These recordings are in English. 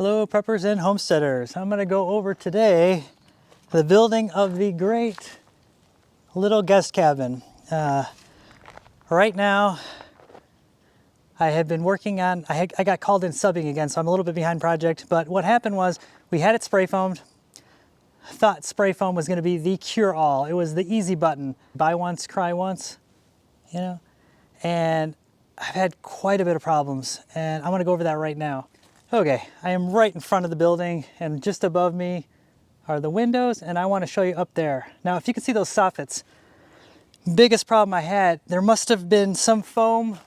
Hello preppers and homesteaders. I'm going to go over today the building of the great little guest cabin. Right now I have been working on, I got called in subbing again, so I'm a little bit behind project, but what happened was we had it spray foamed. Thought spray foam was going to be the cure-all. It was the easy button. Buy once, cry once, you know? And I've had quite a bit of problems, and I'm going to go over that right now. Okay, I am right in front of the building, and just above me are the windows, and I want to show you up there. Now, if you can see those soffits, biggest problem I had, there must have been some foam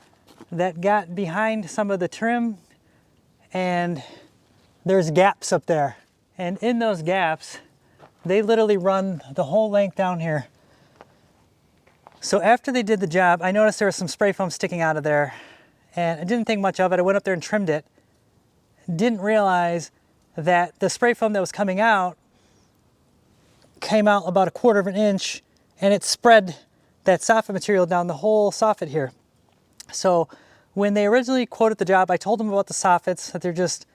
that got behind some of the trim, and there's gaps up there. And in those gaps, they literally run the whole length down here. So after they did the job, I noticed there was some spray foam sticking out of there, and I didn't think much of it. I went up there and trimmed it. Didn't realize that the spray foam that was coming out came out about 1/4 of an inch, and it spread that soffit material down the whole soffit here. So when they originally quoted the job, I told them about the soffits, that they're just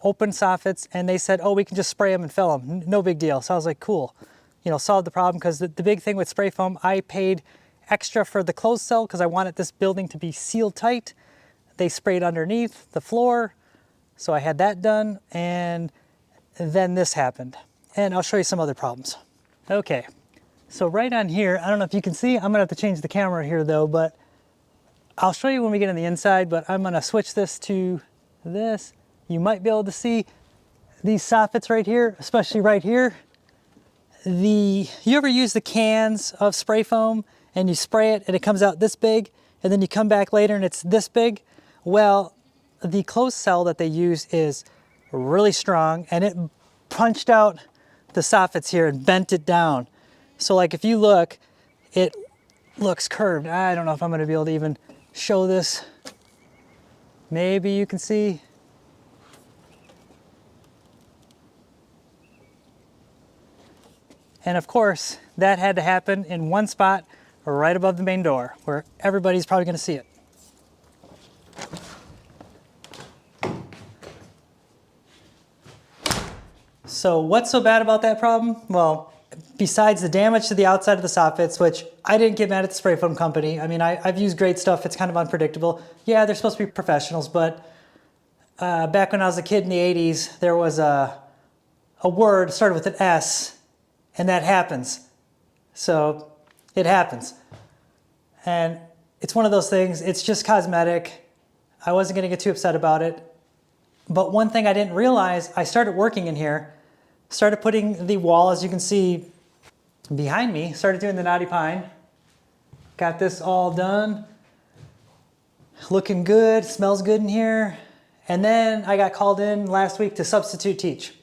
open soffits, and they said, oh, we can just spray them and fill them. No big deal. So I was like, cool, you know, solved the problem, because the big thing with spray foam, I paid extra for the closed cell because I wanted this building to be sealed tight. They sprayed underneath the floor. So I had that done, and then this happened. And I'll show you some other problems. Okay, so right on here, I don't know if you can see, I'm gonna have to change the camera here though, but I'll show you when we get on the inside, but I'm gonna switch this to this. You might be able to see these soffits right here, especially right here. You ever use the cans of spray foam and you spray it and it comes out this big, and then you come back later and it's this big? Well, the closed cell that they use is really strong, and it punched out the soffits here and bent it down. So like if you look, it looks curved. I don't know if I'm going to be able to even show this. Maybe you can see. And of course, that had to happen in one spot right above the main door where everybody's probably going to see it. So what's so bad about that problem? Well, besides the damage to the outside of the soffits, which I didn't get mad at the spray foam company. I mean, I've used great stuff. It's kind of unpredictable. Yeah, they're supposed to be professionals, but back when I was a kid in the 80s, there was a word started with an S, and that happens. So it happens. And it's one of those things, it's just cosmetic. I wasn't gonna get too upset about it. But one thing I didn't realize, I started working in here, started putting the wall, as you can see behind me, started doing the knotty pine. Got this all done. Looking good, smells good in here. And then I got called in last week to substitute teach.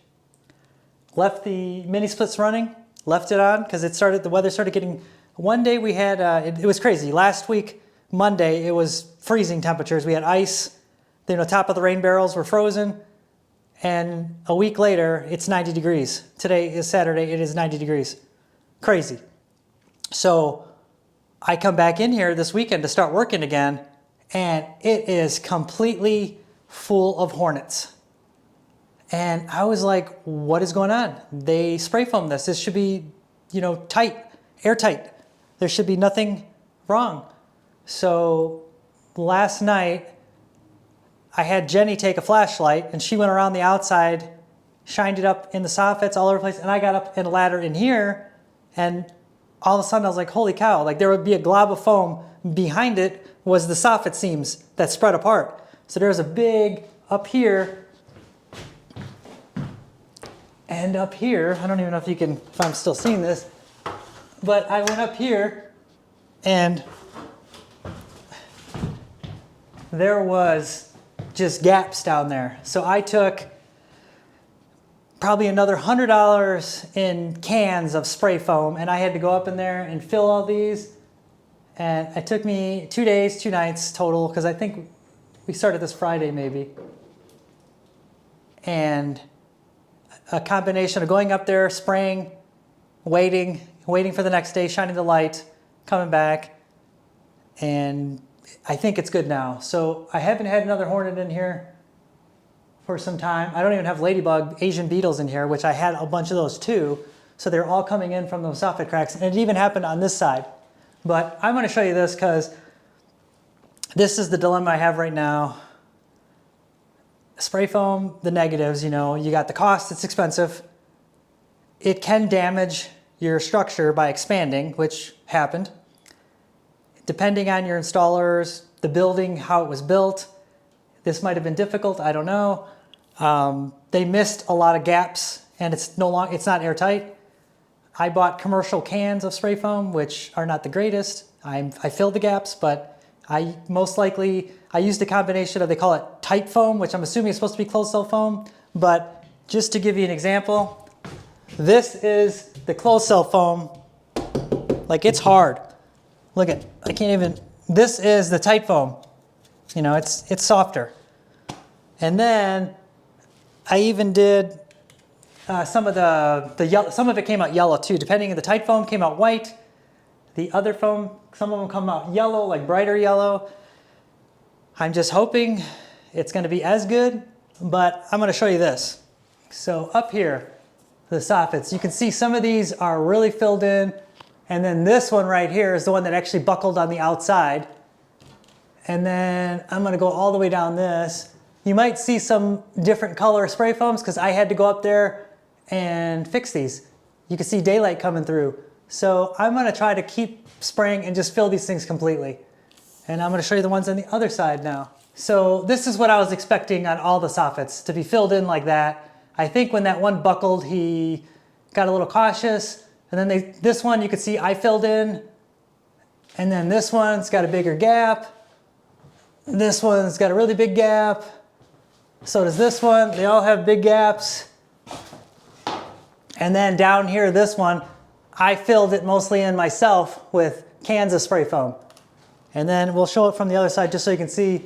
Left the mini splits running, left it on, because the weather started getting, one day we had, it was crazy. Last week, Monday, it was freezing temperatures. We had ice. You know, top of the rain barrels were frozen, and a week later, it's 90 degrees. Today is Saturday, it is 90 degrees. Crazy. So I come back in here this weekend to start working again, and it is completely full of hornets. And I was like, what is going on? They spray foamed this. This should be, you know, tight, airtight. There should be nothing wrong. So last night, I had Jenny take a flashlight, and she went around the outside, shined it up in the soffits all over the place, and I got up in a ladder in here, and all of a sudden I was like, holy cow, like there would be a glob of foam. Behind it was the soffit seams that spread apart. So there's a big up here, and up here, I don't even know if I'm still seeing this, but I went up here, and there was just gaps down there. So I took probably another $100 in cans of spray foam, and I had to go up in there and fill all these. And it took me 2 days, 2 nights total, because I think we started this Friday maybe. And a combination of going up there, spraying, waiting for the next day, shining the light, coming back, and I think it's good now. So I haven't had another hornet in here for some time. I don't even have ladybug Asian beetles in here, which I had a bunch of those too. So they're all coming in from those soffit cracks. And it even happened on this side. But I'm going to show you this because this is the dilemma I have right now. Spray foam, the negatives, you know, you got the cost, it's expensive. It can damage your structure by expanding, which happened. Depending on your installers, the building, how it was built, this might have been difficult, I don't know. They missed a lot of gaps and it's not airtight. I bought commercial cans of spray foam, which are not the greatest. I filled the gaps, but I used a combination of, they call it tight foam, which I'm assuming is supposed to be closed cell foam. But just to give you an example, this is the closed cell foam. Like, it's hard. Look at, I can't even, this is the tight foam. You know, it's softer. And then I even did some of the yellow, some of it came out yellow too. Depending on the tight foam came out white. The other foam, some of them come out yellow, like brighter yellow. I'm just hoping it's going to be as good, but I'm going to show you this. So up here, the soffits, you can see some of these are really filled in. And then this one right here is the one that actually buckled on the outside. And then I'm going to go all the way down this. You might see some different color spray foams because I had to go up there and fix these. You can see daylight coming through. So I'm going to try to keep spraying and just fill these things completely. And I'm going to show you the ones on the other side now. So this is what I was expecting on all the soffits, to be filled in like that. I think when that one buckled, he got a little cautious. And then this one, you could see I filled in. And then this one's got a bigger gap. This one's got a really big gap. So does this one. They all have big gaps. And then down here, this one, I filled it mostly in myself with cans of spray foam. And then we'll show it from the other side just so you can see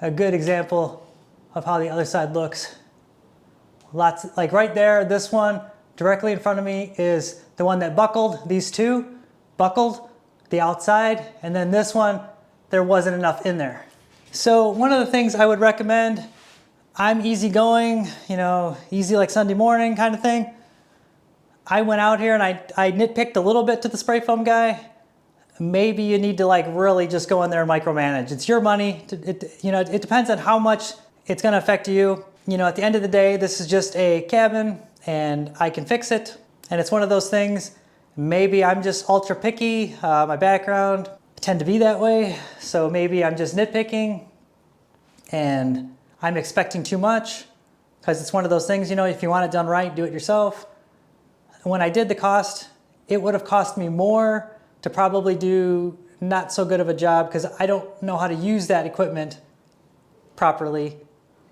a good example of how the other side looks. Lots, like right there, this one directly in front of me is the one that buckled. These two buckled, the outside, and then this one, there wasn't enough in there. So one of the things I would recommend, I'm easygoing, you know, easy like Sunday morning kind of thing. I went out here and I nitpicked a little bit to the spray foam guy. Maybe you need to like really just go in there and micromanage. It's your money. You know, it depends on how much it's going to affect you. You know, at the end of the day, this is just a cabin and I can fix it. And it's one of those things. Maybe I'm just ultra picky. My background, I tend to be that way. So maybe I'm just nitpicking and I'm expecting too much because it's one of those things, you know, if you want it done right, do it yourself. When I did the cost, it would have cost me more to probably do not so good of a job because I don't know how to use that equipment properly.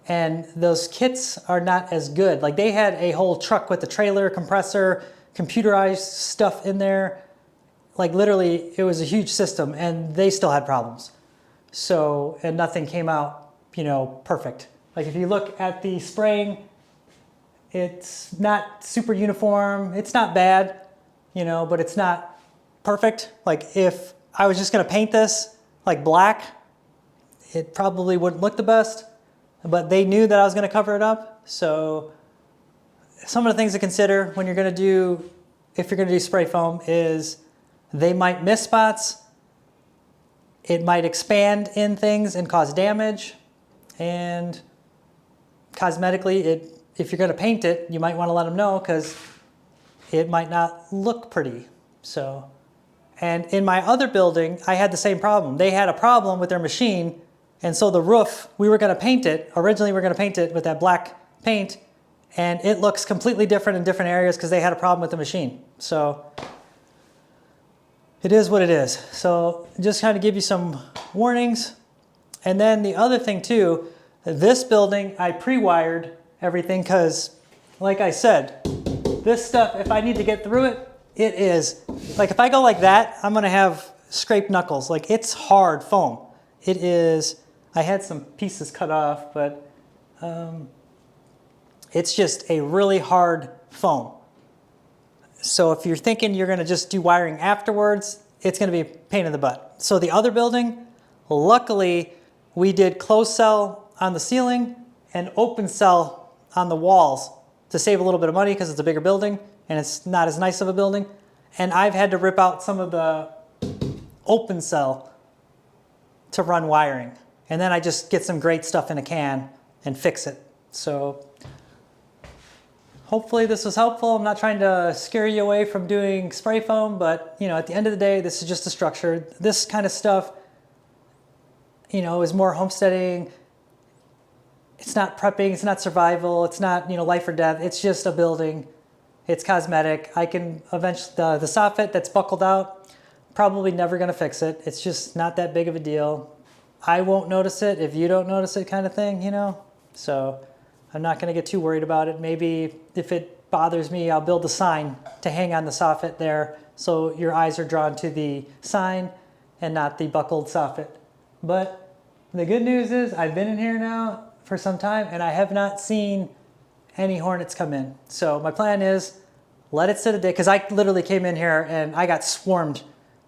And those kits are not as good. Like they had a whole truck with the trailer, compressor, computerized stuff in there. Like literally it was a huge system and they still had problems. So, and nothing came out, you know, perfect. Like if you look at the spraying, it's not super uniform. It's not bad, you know, but it's not perfect. Like if I was just gonna paint this like black, it probably wouldn't look the best, but they knew that I was gonna cover it up. So some of the things to consider when you're gonna do, if you're gonna do spray foam is they might miss spots. It might expand in things and cause damage. And cosmetically, if you're going to paint it, you might want to let them know because it might not look pretty. So, and in my other building, I had the same problem. They had a problem with their machine. And so the roof, we were going to paint it. Originally, we were going to paint it with that black paint. And it looks completely different in different areas because they had a problem with the machine. So it is what it is. So just kind of give you some warnings. And then the other thing too, this building, I pre-wired everything because, like I said, this stuff, if I need to get through it, it is. Like if I go like that, I'm gonna have scraped knuckles. Like it's hard foam. It is, I had some pieces cut off, but it's just a really hard foam. So if you're thinking you're gonna just do wiring afterwards, it's gonna be a pain in the butt. So the other building, luckily, we did closed cell on the ceiling an open cell on the walls to save a little bit of money because it's a bigger building and it's not as nice of a building. And I've had to rip out some of the open cell to run wiring. And then I just get some great stuff in a can and fix it. So hopefully this was helpful. I'm not trying to scare you away from doing spray foam, but you know, at the end of the day, this is just a structure. This kind of stuff, you know, is more homesteading. It's not prepping, it's not survival, it's not, you know, life or death. It's just a building. It's cosmetic. I can eventually, the soffit that's buckled out, probably never gonna fix it. It's just not that big of a deal. I won't notice it if you don't notice it, kind of thing, you know? So I'm not gonna get too worried about it. Maybe if it bothers me, I'll build a sign to hang on the soffit there so your eyes are drawn to the sign and not the buckled soffit. But the good news is I've been in here now for some time and I have not seen any hornets come in. So my plan is let it sit a day, because I literally came in here and I got swarmed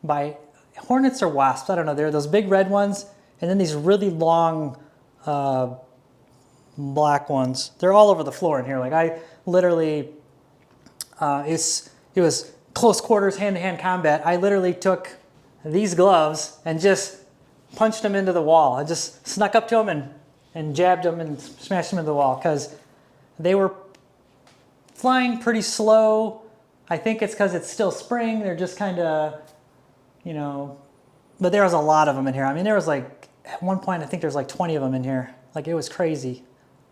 by hornets or wasps. I don't know. They're those big red ones and then these really long black ones. They're all over the floor in here. Like I literally, it was close quarters, hand-to-hand combat. I literally took these gloves and just punched them into the wall. I just snuck up to them and jabbed them and smashed them into the wall because they were flying pretty slow. I think it's because it's still spring. They're just kind of, you know, but there was a lot of them in here. I mean, there was like, at one point, I think there's like 20 of them in here. Like it was crazy.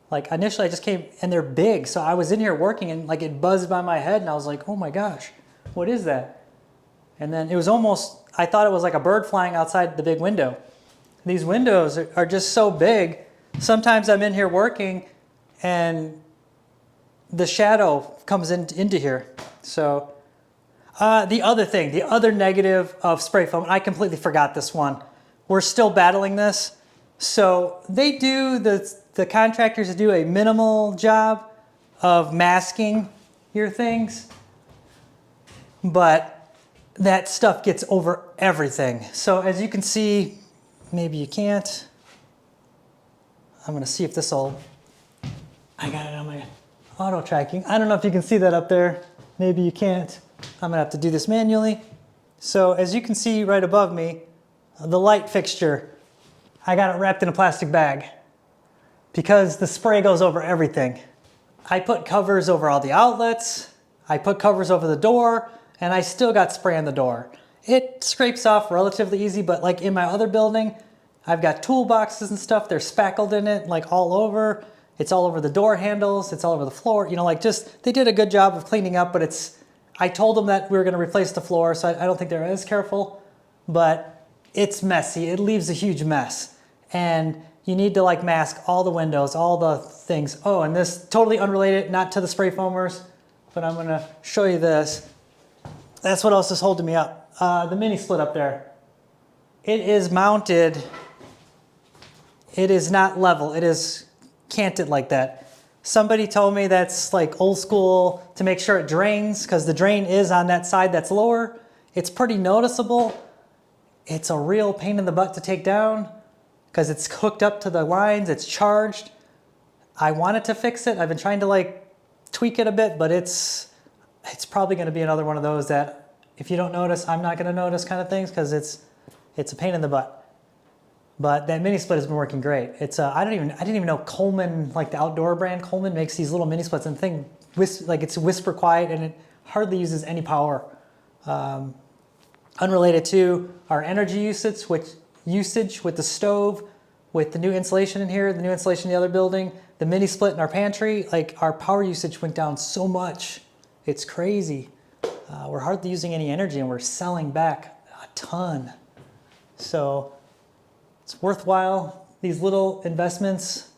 Like initially I just came and they're big. So I was in here working and like it buzzed by my head and I was like, oh my gosh, what is that? And then it was almost, I thought it was like a bird flying outside the big window. These windows are just so big. Sometimes I'm in here working and the shadow comes into here. So the other thing, the other negative of spray foam, I completely forgot this one. We're still battling this. So they do, the contractors do a minimal job of masking your things, but that stuff gets over everything. So as you can see, maybe you can't. I'm gonna see if this will, I got it on my auto tracking. I don't know if you can see that up there. Maybe you can't. I'm gonna have to do this manually. So as you can see right above me, the light fixture, I got it wrapped in a plastic bag because the spray goes over everything. I put covers over all the outlets, I put covers over the door, and I still got spray on the door. It scrapes off relatively easy, but like in my other building, I've got toolboxes and stuff, they're spackled in it, like all over. It's all over the door handles, it's all over the floor, you know, like just, they did a good job of cleaning up, but it's, I told them that we were gonna replace the floor, so I don't think they're as careful, but it's messy, it leaves a huge mess. And you need to like mask all the windows, all the things. Oh, and this totally unrelated, not to the spray foamers, but I'm gonna show you this. That's what else is holding me up. The mini split up there. It is mounted, it is not level, it is canted like that. Somebody told me that's like old school to make sure it drains, because the drain is on that side that's lower. It's pretty noticeable. It's a real pain in the butt to take down because it's hooked up to the lines, it's charged. I wanted to fix it. I've been trying to like tweak it a bit, but it's probably gonna be another one of those that if you don't notice, I'm not gonna notice kind of things because it's a pain in the butt. But that mini split has been working great. It's I didn't even know Coleman, like the outdoor brand Coleman, makes these little mini splits and like it's whisper quiet and it hardly uses any power. Unrelated to our energy usage with the stove, with the new insulation in here, the new insulation in the other building, the mini split in our pantry, like our power usage went down so much. It's crazy. We're hardly using any energy and we're selling back a ton. So it's worthwhile, these little investments.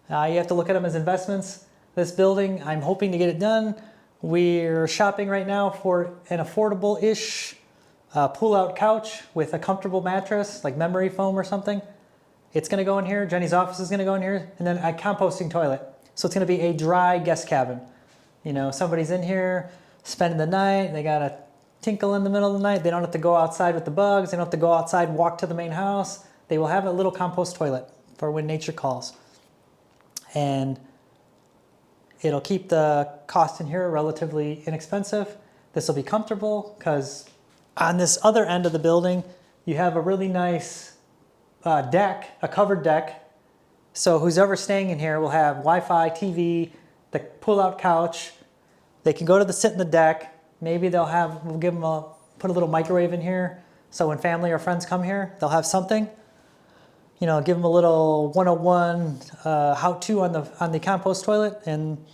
You have to look at them as investments. This building, I'm hoping to get it done. We're shopping right now for an affordable-ish pull-out couch with a comfortable mattress, like memory foam or something. It's gonna go in here, Jenny's office is gonna go in here, and then a composting toilet. So it's gonna be a dry guest cabin. You know, somebody's in here spending the night, they got a tinkle in the middle of the night, they don't have to go outside with the bugs, they don't have to go outside, walk to the main house. They will have a little compost toilet for when nature calls. and it'll keep the cost in here relatively inexpensive. This will be comfortable because on this other end of the building, you have a really nice deck, a covered deck. So who's ever staying in here will have Wi-Fi, TV, the pull-out couch. They can go to sit in the deck. Maybe we'll give them put a little microwave in here. So when family or friends come here, they'll have something. You know, give them a little 101 how-to on the compost toilet and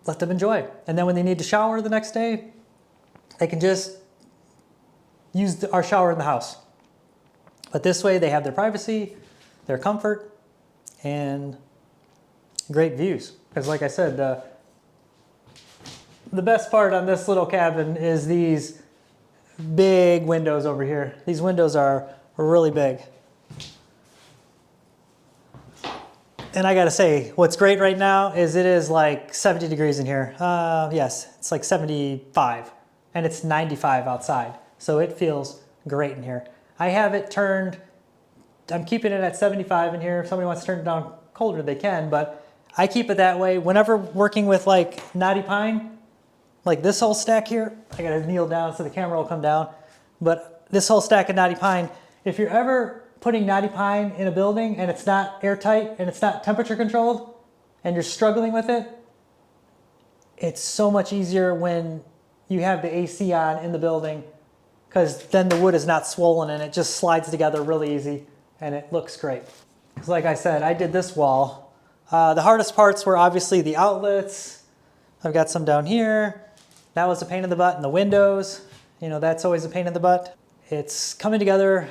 let them enjoy. And then when they need to shower the next day, they can just use our shower in the house. But this way they have their privacy, their comfort, and great views. Because like I said, the best part on this little cabin is these big windows over here. These windows are really big. And I gotta say, what's great right now is it is like 70 degrees in here. Yes, it's like 75 and it's 95 outside. So it feels great in here. I have it turned, I'm keeping it at 75 in here. If somebody wants to turn it down colder, they can, but I keep it that way. Whenever working with like knotty pine, like this whole stack here, I gotta kneel down so the camera will come down. But this whole stack of knotty pine, if you're ever putting knotty pine in a building and it's not airtight and it's not temperature controlled and you're struggling with it, it's so much easier when you have the AC on in the building, because then the wood is not swollen and it just slides together really easy and it looks great. Because like I said, I did this wall. The hardest parts were obviously the outlets. I've got some down here. That was a pain in the butt, and the windows. You know, that's always a pain in the butt. It's coming together.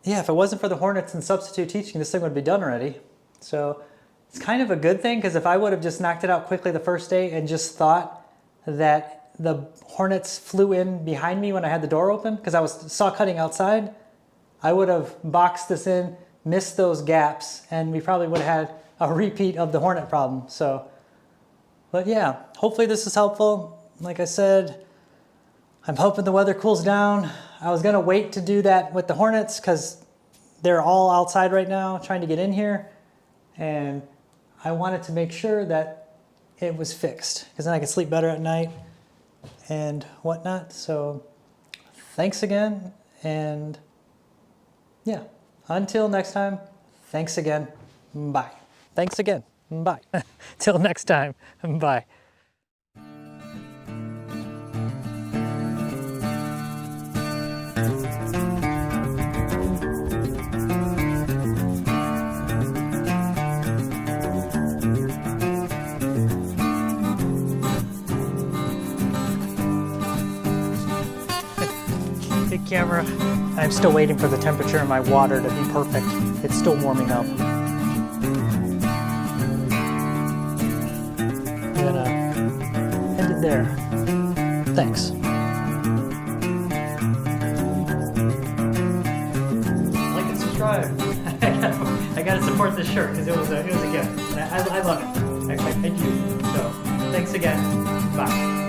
Yeah, if it wasn't for the hornets and substitute teaching, this thing would be done already. So it's kind of a good thing, because if I would have just knocked it out quickly the first day and just thought that the hornets flew in behind me when I had the door open, because I was saw cutting outside, I would have boxed this in, missed those gaps, and we probably would have had a repeat of the hornet problem. So, but yeah, hopefully this is helpful. Like I said, I'm hoping the weather cools down. I was gonna wait to do that with the hornets because they're all outside right now trying to get in here. And I wanted to make sure that it was fixed, because then I could sleep better at night and whatnot. So thanks again. And yeah, until next time, thanks again. Bye. Thanks again. Bye. Till next time. Bye. Big camera. I'm still waiting for the temperature in my water to be perfect. It's still warming up. I'm gonna end it there. Thanks. Like and subscribe. I gotta support this shirt because it was a gift. I love it. Thank you. So thanks again. Bye.